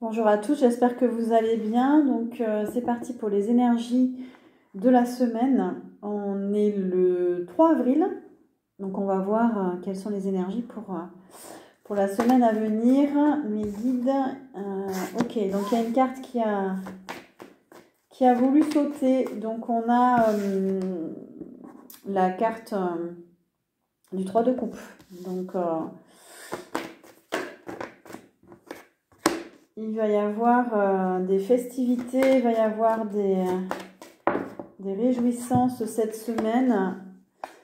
Bonjour à tous, j'espère que vous allez bien. Donc c'est parti pour les énergies de la semaine. On est le 3 avril, donc on va voir quelles sont les énergies pour la semaine à venir. Mes guides, ok, donc il y a une carte qui a voulu sauter. Donc on a la carte du 3 de coupe. Donc il va y avoir des festivités, il va y avoir des réjouissances cette semaine.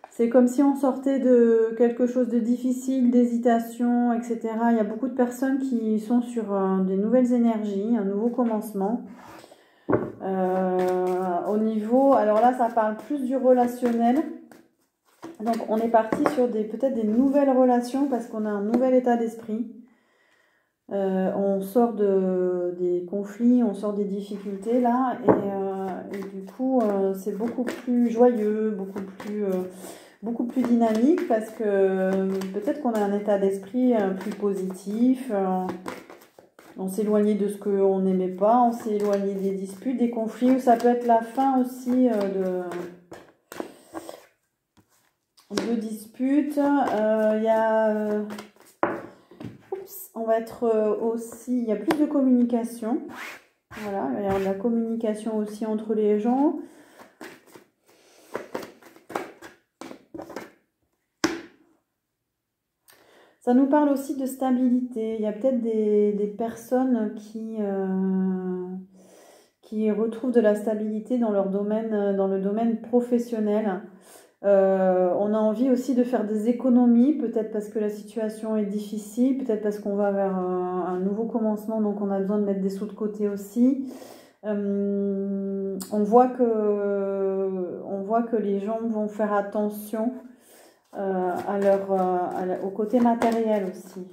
C'est comme si on sortait de quelque chose de difficile, d'hésitation, etc. Il y a beaucoup de personnes qui sont sur des nouvelles énergies, un nouveau commencement. Au niveau, alors là, ça parle plus du relationnel. Donc, on est parti sur peut-être des nouvelles relations parce qu'on a un nouvel état d'esprit. On sort des conflits, on sort des difficultés là, et du coup c'est beaucoup plus joyeux, beaucoup plus dynamique parce que peut-être qu'on a un état d'esprit plus positif. On s'est éloigné de ce qu'on n'aimait pas, on s'est éloigné des disputes, des conflits, ou ça peut être la fin aussi de disputes. Il y a on va être aussi, il y a plus de communication. Voilà, il y a de la communication aussi entre les gens. Ça nous parle aussi de stabilité. Il y a peut-être des personnes qui retrouvent de la stabilité dans leur domaine, dans le domaine professionnel. On a envie aussi de faire des économies, peut-être parce que la situation est difficile, peut-être parce qu'on va vers un nouveau commencement, donc on a besoin de mettre des sous de côté aussi. On voit que les gens vont faire attention au côté matériel aussi.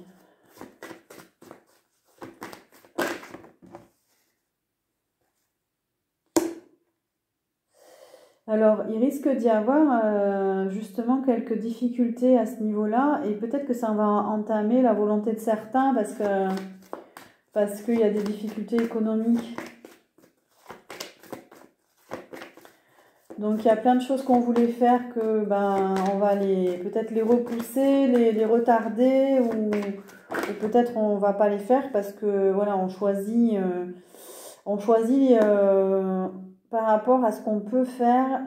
Alors, il risque d'y avoir justement quelques difficultés à ce niveau-là, et peut-être que ça va entamer la volonté de certains parce qu'il y a des difficultés économiques. Donc, il y a plein de choses qu'on voulait faire que on va peut-être les repousser, les retarder, ou peut-être on va pas les faire parce que voilà, on choisit par rapport à ce qu'on peut faire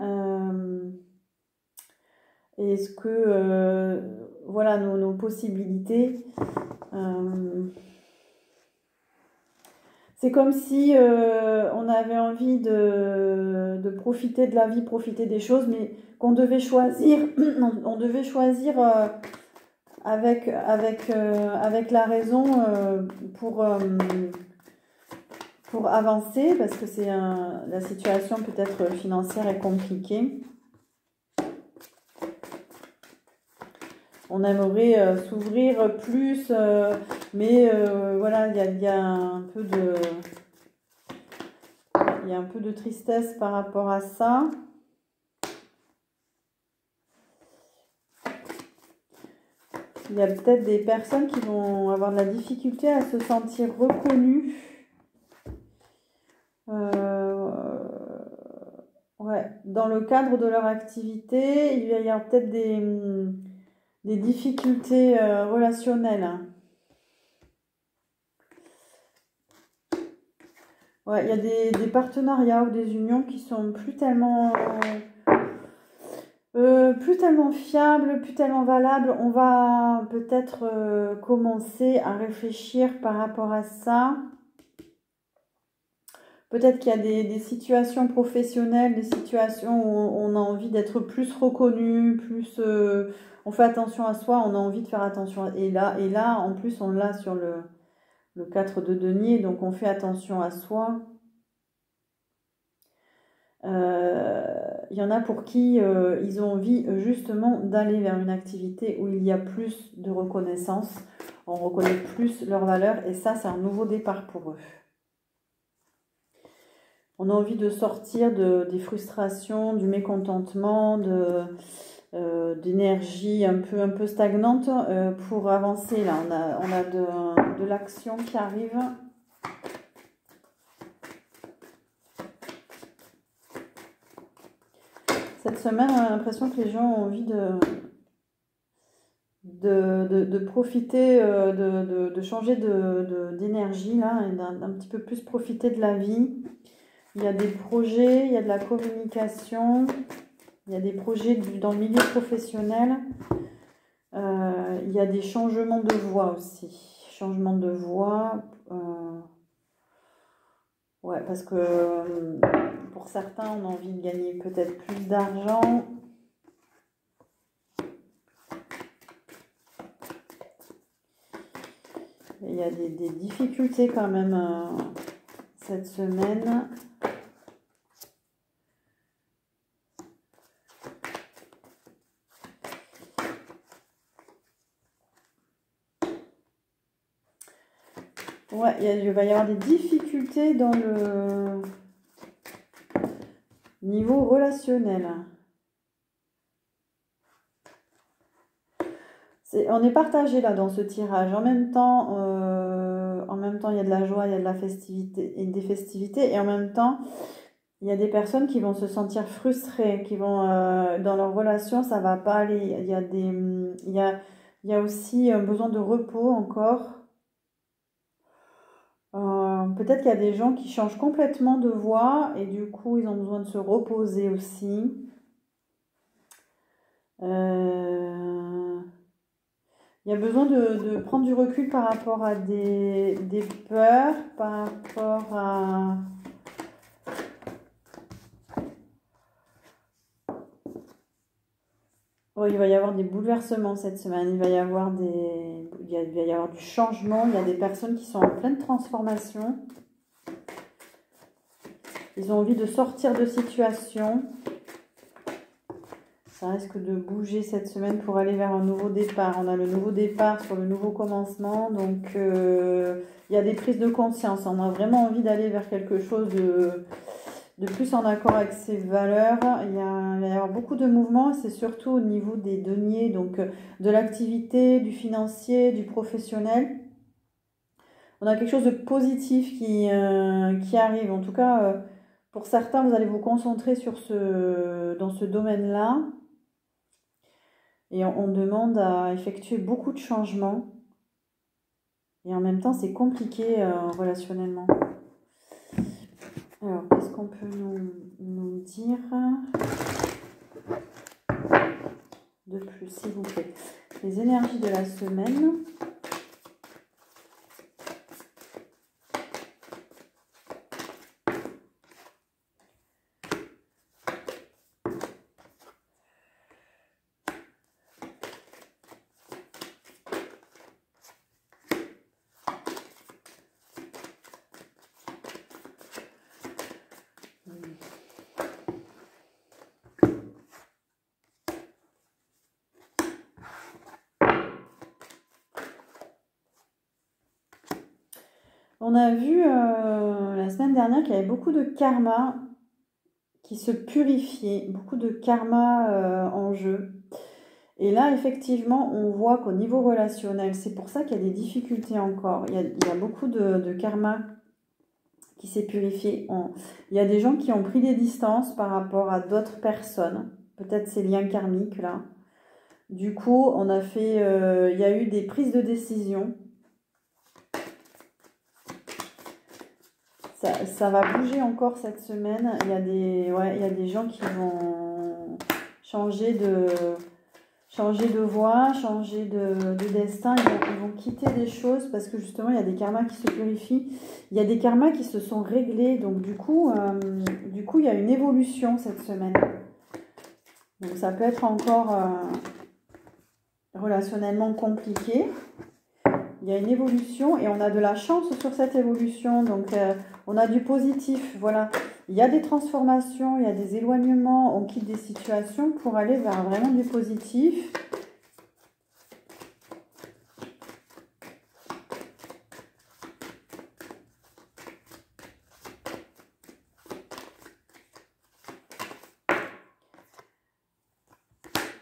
et ce que voilà nos possibilités. C'est comme si on avait envie de profiter de la vie, profiter des choses, mais qu'on devait choisir, on devait choisir avec la raison pour avancer, parce que la situation peut-être financière est compliquée. On aimerait s'ouvrir plus, mais voilà, il y a un peu de tristesse par rapport à ça. Il y a peut-être des personnes qui vont avoir de la difficulté à se sentir reconnues. Ouais, dans le cadre de leur activité, il va y avoir peut-être des difficultés relationnelles. Ouais, il y a des partenariats ou des unions qui sont plus tellement fiables, plus tellement valables. On va peut-être commencer à réfléchir par rapport à ça. Peut-être qu'il y a des situations professionnelles, des situations où on a envie d'être plus reconnu, plus on fait attention à soi, on a envie de faire attention. Et là en plus, on l'a sur le 4 de denier, donc on fait attention à soi. Il y en a pour qui ils ont envie justement d'aller vers une activité où il y a plus de reconnaissance, on reconnaît plus leur valeur, et ça, c'est un nouveau départ pour eux. On a envie de sortir des frustrations, du mécontentement, d'énergie un peu stagnante pour avancer. Là, on a de l'action qui arrive. Cette semaine, on a l'impression que les gens ont envie de profiter, de changer d'énergie, là, et d'un petit peu plus profiter de la vie. Il y a des projets, il y a de la communication, il y a des projets dans le milieu professionnel. Il y a des changements de voix aussi. Changement de voix. Ouais, parce que pour certains, on a envie de gagner peut-être plus d'argent. Il y a des difficultés quand même cette semaine. Ouais, il va y avoir des difficultés dans le niveau relationnel. On est partagé là dans ce tirage. En même temps, il y a de la joie, il y a de la festivité et des festivités, et en même temps, il y a des personnes qui vont se sentir frustrées, qui vont dans leur relation, ça va pas aller. Il y a aussi un besoin de repos encore. Peut-être qu'il y a des gens qui changent complètement de voie et du coup, ils ont besoin de se reposer aussi. Il y a besoin de prendre du recul par rapport à des peurs, par rapport à... Oh, il va y avoir des bouleversements cette semaine, il va y avoir du changement, il y a des personnes qui sont en pleine transformation. Ils ont envie de sortir de situation. Ça risque de bouger cette semaine pour aller vers un nouveau départ. On a le nouveau départ sur le nouveau commencement. Donc, il y a des prises de conscience. On a vraiment envie d'aller vers quelque chose de plus en accord avec ses valeurs. Il va y avoir beaucoup de mouvements. C'est surtout au niveau des deniers, donc de l'activité, du financier, du professionnel. On a quelque chose de positif qui arrive. En tout cas, pour certains, vous allez vous concentrer dans ce domaine-là. Et on demande à effectuer beaucoup de changements. Et en même temps, c'est compliqué relationnellement. Alors, qu'est-ce qu'on peut nous dire de plus, s'il vous plaît? Les énergies de la semaine. On a vu la semaine dernière qu'il y avait beaucoup de karma qui se purifiait, beaucoup de karma en jeu. Et là, effectivement, on voit qu'au niveau relationnel, c'est pour ça qu'il y a des difficultés encore. Il y a beaucoup de karma qui s'est purifié. Il y a des gens qui ont pris des distances par rapport à d'autres personnes. Peut-être ces liens karmiques là. Du coup, il y a eu des prises de décision. Ça va bouger encore cette semaine. Il y a des gens qui vont changer de voie, changer de destin. Ils vont quitter des choses parce que justement, il y a des karmas qui se purifient. Il y a des karmas qui se sont réglés. Donc, du coup, il y a une évolution cette semaine. Donc, ça peut être encore relationnellement compliqué. Il y a une évolution et on a de la chance sur cette évolution. Donc, on a du positif. Voilà. Il y a des transformations, il y a des éloignements. On quitte des situations pour aller vers vraiment du positif.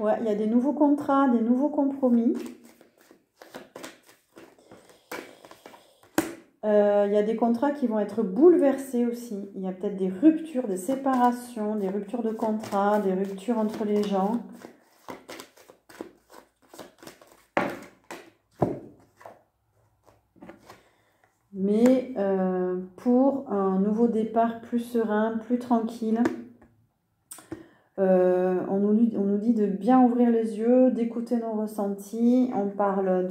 Ouais, il y a des nouveaux contrats, des nouveaux compromis. Il y a des contrats qui vont être bouleversés aussi. Il y a peut-être des ruptures, des séparations, des ruptures de contrats, des ruptures entre les gens. Mais pour un nouveau départ plus serein, plus tranquille, on nous dit de bien ouvrir les yeux, d'écouter nos ressentis. On parle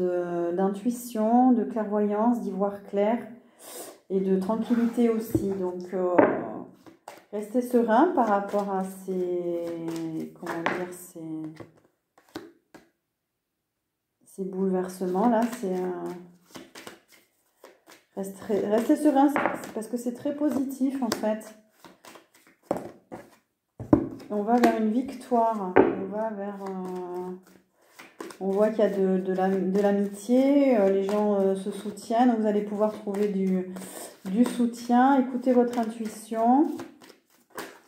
d'intuition, de clairvoyance, d'y voir clair et de tranquillité aussi. Donc, restez serein par rapport à comment dire, ces bouleversements-là. Restez serein parce que c'est très positif en fait. On va vers une victoire. On voit qu'il y a de l'amitié. Les gens se soutiennent. Donc vous allez pouvoir trouver du soutien. Écoutez votre intuition.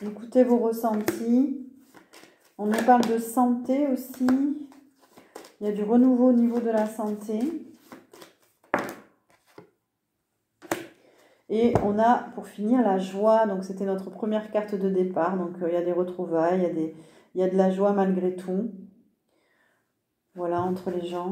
Écoutez vos ressentis. On nous parle de santé aussi. Il y a du renouveau au niveau de la santé. Et on a, pour finir, la joie. Donc, c'était notre première carte de départ. Donc, il y a des retrouvailles, il y a de la joie malgré tout. Voilà, entre les gens.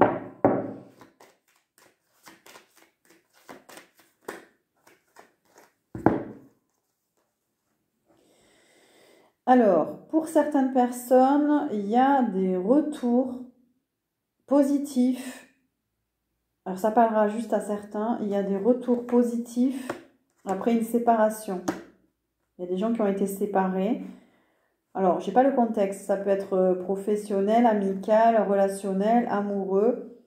Alors, pour certaines personnes, il y a des retours positifs. Alors, ça parlera juste à certains. Il y a des retours positifs après une séparation. Il y a des gens qui ont été séparés. Alors, je n'ai pas le contexte. Ça peut être professionnel, amical, relationnel, amoureux.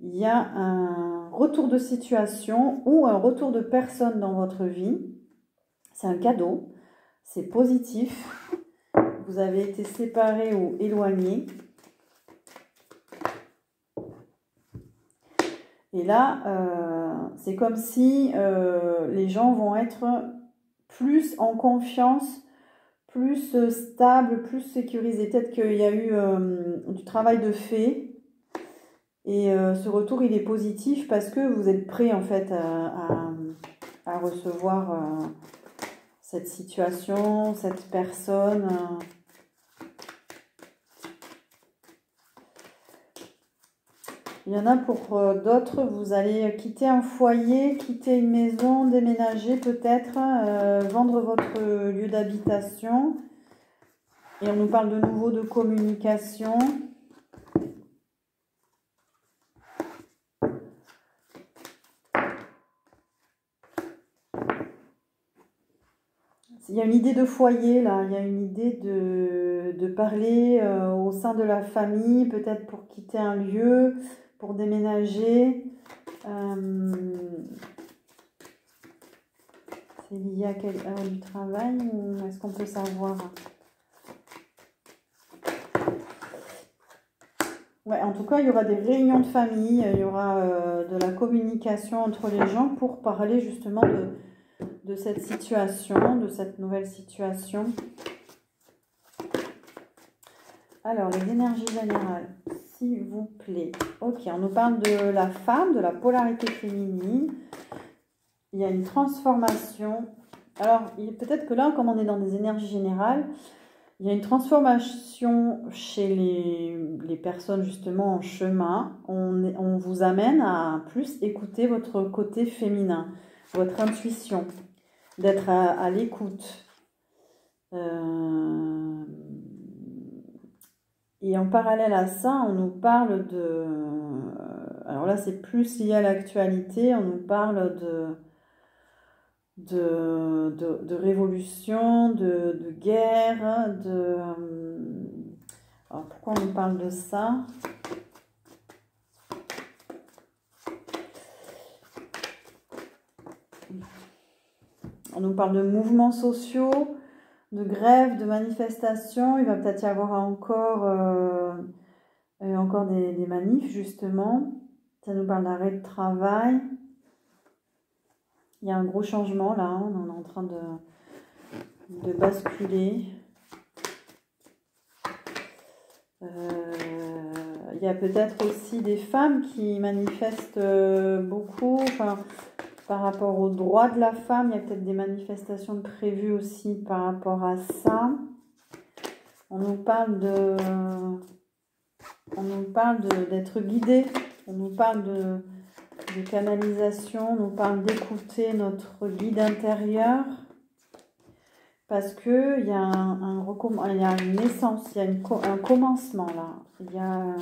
Il y a un retour de situation ou un retour de personne dans votre vie. C'est un cadeau. C'est positif. Vous avez été séparés ou éloignés. Et là, c'est comme si les gens vont être plus en confiance, plus stable, plus sécurisé. Peut-être qu'il y a eu du travail de fait. Et ce retour, il est positif parce que vous êtes prêt en fait à recevoir cette situation, cette personne. Il y en a pour d'autres, vous allez quitter un foyer, quitter une maison, déménager peut-être, vendre votre lieu d'habitation. Et on nous parle de nouveau de communication. Il y a une idée de foyer là, il y a une idée de parler au sein de la famille, peut-être pour quitter un lieu, pour déménager. C'est lié à du travail ou est-ce qu'on peut savoir? Ouais, en tout cas, il y aura des réunions de famille, il y aura de la communication entre les gens pour parler justement de cette situation, de cette nouvelle situation. Alors, les énergies générales, s'il vous plaît. Ok, on nous parle de la femme, de la polarité féminine. Il y a une transformation. Alors, peut-être que là, comme on est dans des énergies générales, il y a une transformation chez les personnes justement en chemin. On vous amène à plus écouter votre côté féminin, votre intuition, d'être à l'écoute. Et en parallèle à ça, on nous parle de... Alors là, c'est plus lié à l'actualité. On nous parle de révolution, de guerre, Alors pourquoi on nous parle de ça? On nous parle de mouvements sociaux, de grèves, de manifestations. Il va peut-être y avoir encore des manifs, justement. Ça nous parle d'arrêt de travail. Il y a un gros changement, là. On est en train de basculer. Il y a peut-être aussi des femmes qui manifestent beaucoup. Enfin, par rapport aux droits de la femme. Il y a peut-être des manifestations prévues aussi par rapport à ça. On nous parle d'être guidé. On nous parle de canalisation. On nous parle d'écouter notre guide intérieur. Parce qu'il y a il y a une naissance, il y a un commencement là. Il y a...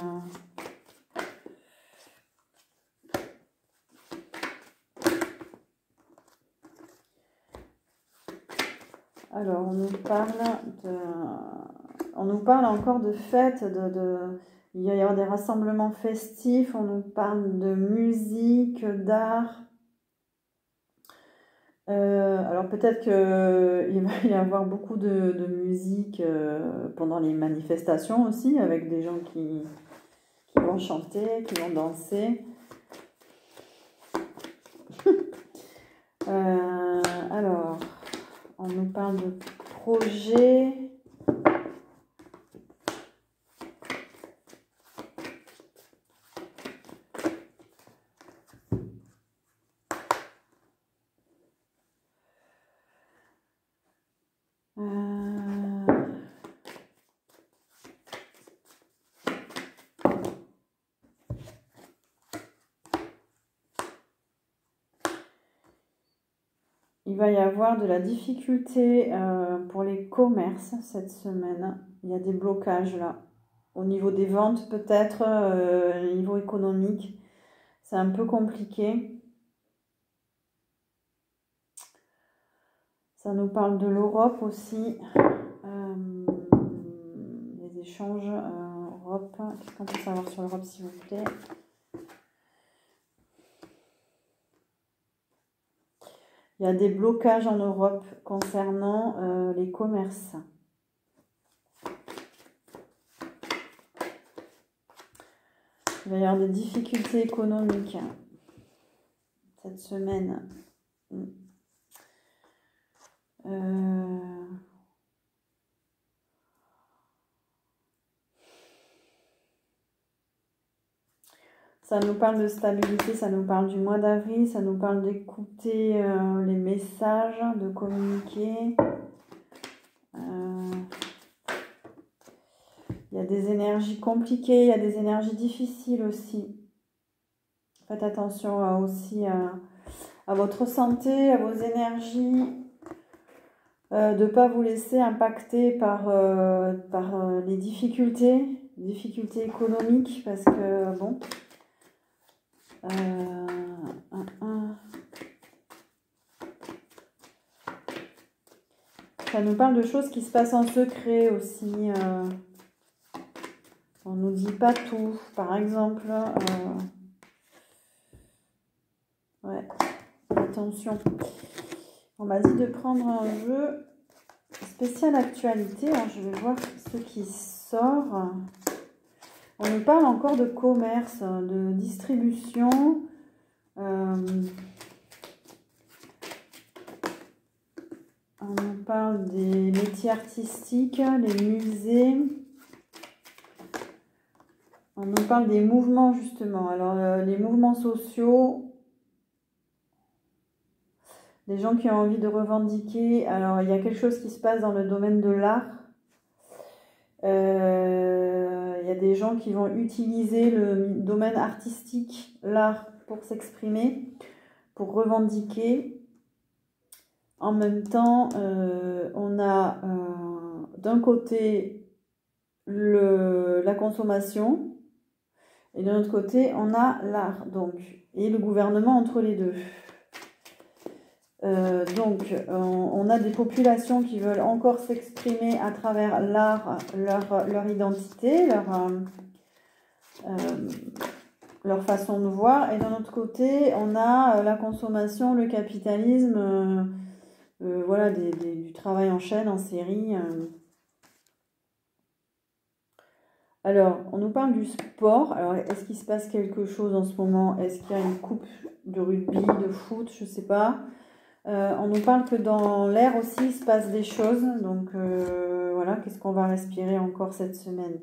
Alors, on nous parle encore de fêtes, il va y avoir des rassemblements festifs, on nous parle de musique, d'art. Alors peut-être qu'il va y avoir beaucoup de musique pendant les manifestations aussi, avec des gens qui vont chanter, qui vont danser. Alors, on nous parle de projets. Il va y avoir de la difficulté pour les commerces cette semaine. Il y a des blocages là. Au niveau des ventes peut-être, au niveau économique, c'est un peu compliqué. Ça nous parle de l'Europe aussi. Les échanges Europe. Qu'est-ce qu'on peut savoir sur l'Europe s'il vous plaît? Il y a des blocages en Europe concernant les commerces. Il va y avoir des difficultés économiques cette semaine. Ça nous parle de stabilité, ça nous parle du mois d'avril, ça nous parle d'écouter les messages, de communiquer. Il y a des énergies compliquées, il y a des énergies difficiles aussi. Faites attention aussi à votre santé, à vos énergies. De ne pas vous laisser impacter par les difficultés économiques, parce que bon... Ça nous parle de choses qui se passent en secret aussi. On ne nous dit pas tout. Par exemple, ouais, attention. On m'a dit de prendre un jeu spécial actualité. Alors, je vais voir ce qui sort. On nous parle encore de commerce, de distribution. On nous parle des métiers artistiques, les musées. On nous parle des mouvements justement. Alors les mouvements sociaux, des gens qui ont envie de revendiquer. Alors il y a quelque chose qui se passe dans le domaine de l'art. Il y a des gens qui vont utiliser le domaine artistique, l'art, pour s'exprimer, pour revendiquer. En même temps, on a d'un côté la consommation et de l'autre côté, on a l'art, donc, et le gouvernement entre les deux. Donc, on a des populations qui veulent encore s'exprimer à travers l'art, leur identité, leur façon de voir. Et d'un autre côté, on a la consommation, le capitalisme, voilà, du travail en chaîne, en série. Alors, on nous parle du sport. Alors, est-ce qu'il se passe quelque chose en ce moment? Est-ce qu'il y a une coupe de rugby, de foot? Je ne sais pas. On nous parle que dans l'air aussi, il se passe des choses. Donc, voilà, qu'est-ce qu'on va respirer encore cette semaine?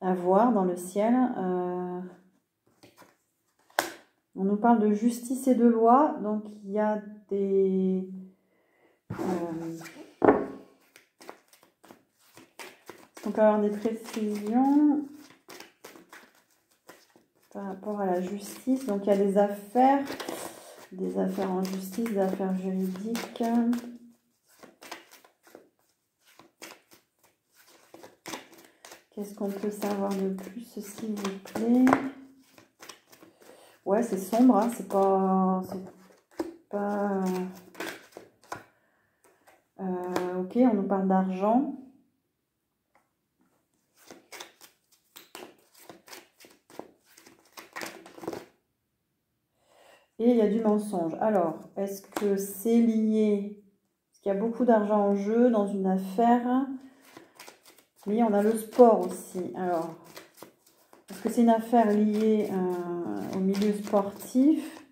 À voir dans le ciel. On nous parle de justice et de loi, donc il y a des... on peut avoir des précisions par rapport à la justice. Donc il y a des affaires en justice, des affaires juridiques. Qu'est-ce qu'on peut savoir de plus, s'il vous plaît? Ouais, c'est sombre, hein, c'est pas... ok, on nous parle d'argent. Et il y a du mensonge. Alors, est-ce que c'est lié? Parce qu'il y a beaucoup d'argent en jeu dans une affaire. Mais on a le sport aussi. Alors, est-ce que c'est une affaire liée au milieu sportif?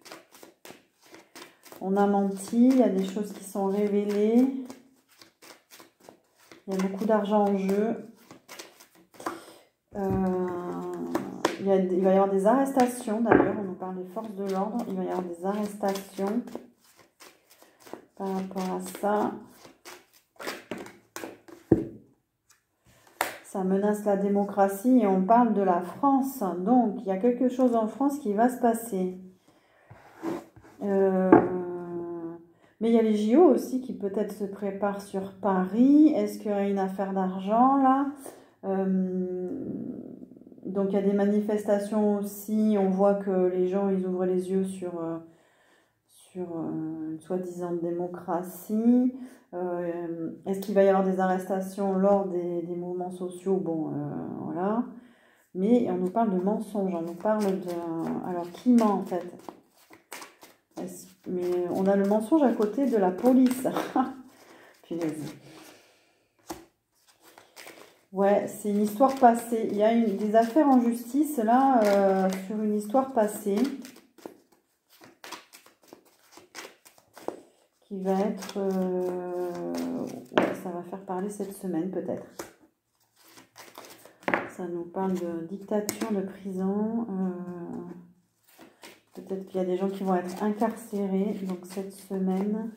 On a menti, il y a des choses qui sont révélées. Il y a beaucoup d'argent en jeu. Il va y avoir des arrestations d'ailleurs. On nous parle des forces de l'ordre. Il va y avoir des arrestations par rapport à ça. Ça menace la démocratie et on parle de la France. Donc, il y a quelque chose en France qui va se passer. Mais il y a les JO aussi qui peut-être se préparent sur Paris. Est-ce qu'il y a une affaire d'argent là? Donc il y a des manifestations aussi. On voit que les gens ils ouvrent les yeux sur une soi-disant démocratie. Est-ce qu'il va y avoir des arrestations lors des mouvements sociaux? Bon, voilà. Mais on nous parle de mensonges. On nous parle de... Alors qui ment en fait? Mais on a le mensonge à côté de la police. Punaise. Ouais, c'est une histoire passée. Il y a des affaires en justice là sur une histoire passée qui va être... ouais, ça va faire parler cette semaine peut-être. Ça nous parle de dictature, de prison. Peut-être qu'il y a des gens qui vont être incarcérés donc cette semaine.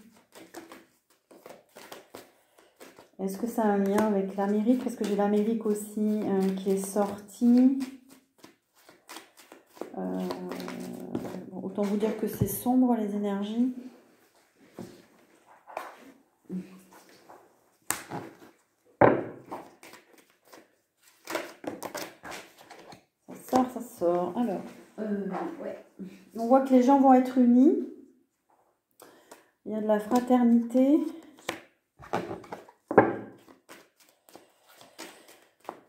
Est-ce que ça a un lien avec l'Amérique? Parce que j'ai l'Amérique aussi qui est sortie. Bon, autant vous dire que c'est sombre les énergies. Ça sort. Alors, ouais. On voit que les gens vont être unis. Il y a de la fraternité.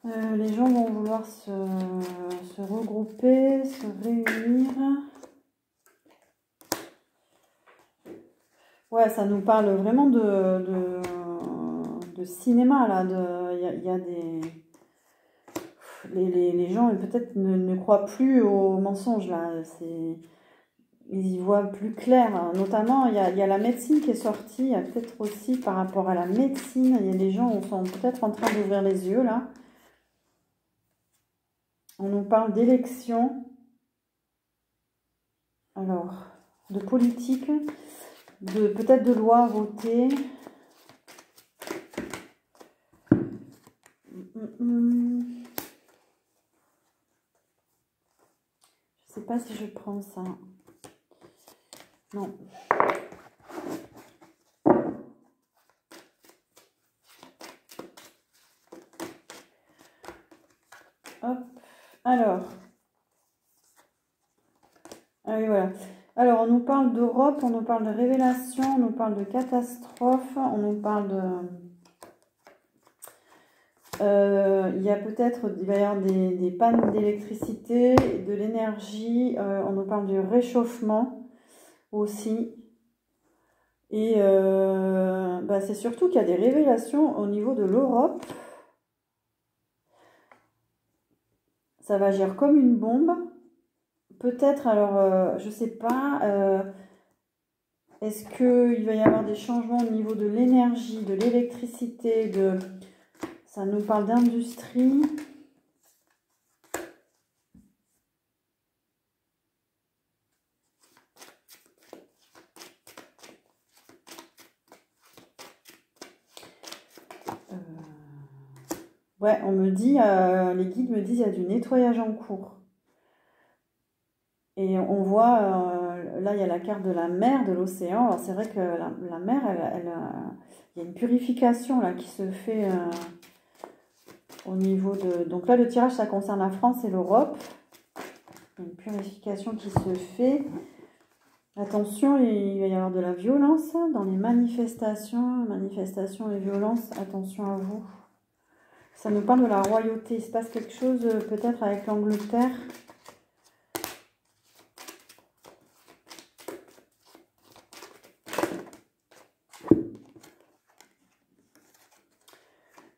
Les gens vont vouloir se regrouper, se réunir. Ouais, ça nous parle vraiment de cinéma, là. Il y a des... Les gens peut-être ne croient plus aux mensonges, là. Ils y voient plus clair. Hein. Notamment, il y a la médecine qui est sortie. Il y a peut-être aussi par rapport à la médecine, il y a des gens qui sont peut-être en train d'ouvrir les yeux, là. On nous parle d'élections. Alors, de politique, peut-être de loi votée. Je sais pas si je prends ça. Non. Hop. Alors. Ah oui, voilà. Alors, on nous parle d'Europe, on nous parle de révélation, on nous parle de catastrophe, on nous parle de... il va y avoir des pannes d'électricité, de l'énergie, on nous parle du réchauffement aussi. Et c'est surtout qu'il y a des révélations au niveau de l'Europe. Ça va agir comme une bombe. Peut-être, alors, je sais pas, est-ce qu'il va y avoir des changements au niveau de l'énergie, de l'électricité, ça nous parle d'industrie. Ouais, on me dit, les guides me disent, il y a du nettoyage en cours. Et on voit, là, il y a la carte de la mer, de l'océan. Alors, c'est vrai que la mer, il y a une purification là qui se fait au niveau de... Donc là, le tirage, ça concerne la France et l'Europe. Il y a une purification qui se fait. Attention, il va y avoir de la violence dans les manifestations et violences. Attention à vous. Ça nous parle de la royauté. Il se passe quelque chose peut-être avec l'Angleterre.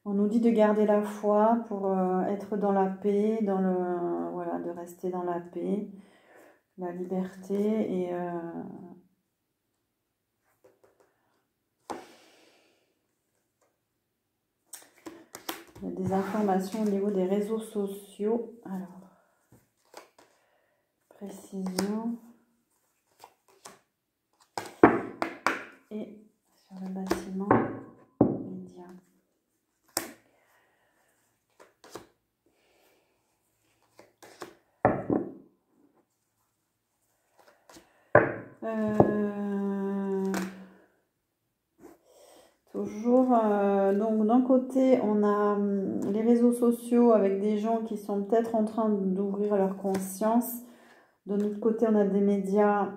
On nous dit de garder la foi pour être dans la paix, voilà, de rester dans la paix, la liberté et il y a des informations au niveau des réseaux sociaux. Alors, précision. Et sur le bâtiment, média. Toujours, donc d'un côté, on a les réseaux sociaux avec des gens qui sont peut-être en train d'ouvrir leur conscience. De l'autre côté, on a des médias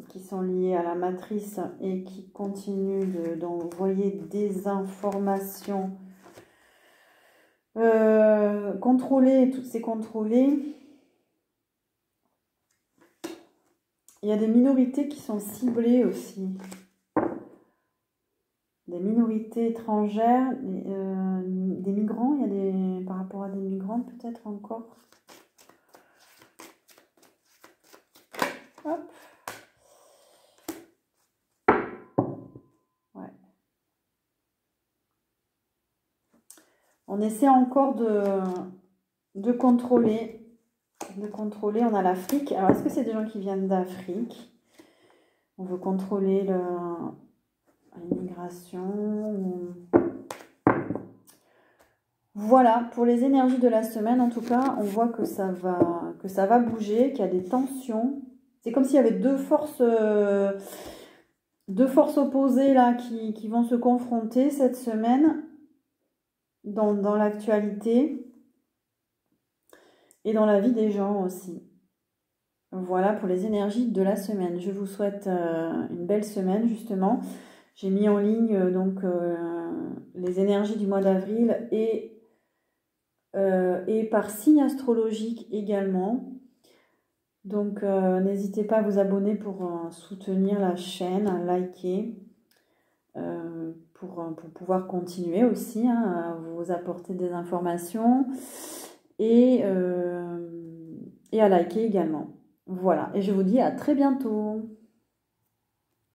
qui sont liés à la matrice et qui continuent d'envoyer des informations contrôlées, tout c'est contrôlé. Il y a des minorités qui sont ciblées aussi. Des minorités étrangères, des migrants, il y a par rapport à des migrants peut-être encore. Hop. Ouais. On essaie encore de contrôler. On a l'Afrique. Alors, est-ce que c'est des gens qui viennent d'Afrique? On veut contrôler l'immigration. Voilà, pour les énergies de la semaine, en tout cas, on voit que ça va bouger, qu'il y a des tensions. C'est comme s'il y avait deux forces opposées là qui vont se confronter cette semaine dans l'actualité et dans la vie des gens aussi. Voilà pour les énergies de la semaine. Je vous souhaite une belle semaine justement. J'ai mis en ligne donc les énergies du mois d'avril et par signe astrologique également. Donc n'hésitez pas à vous abonner pour soutenir la chaîne, à liker, pour pouvoir continuer aussi à vous apporter des informations et à liker également. Voilà, et je vous dis à très bientôt.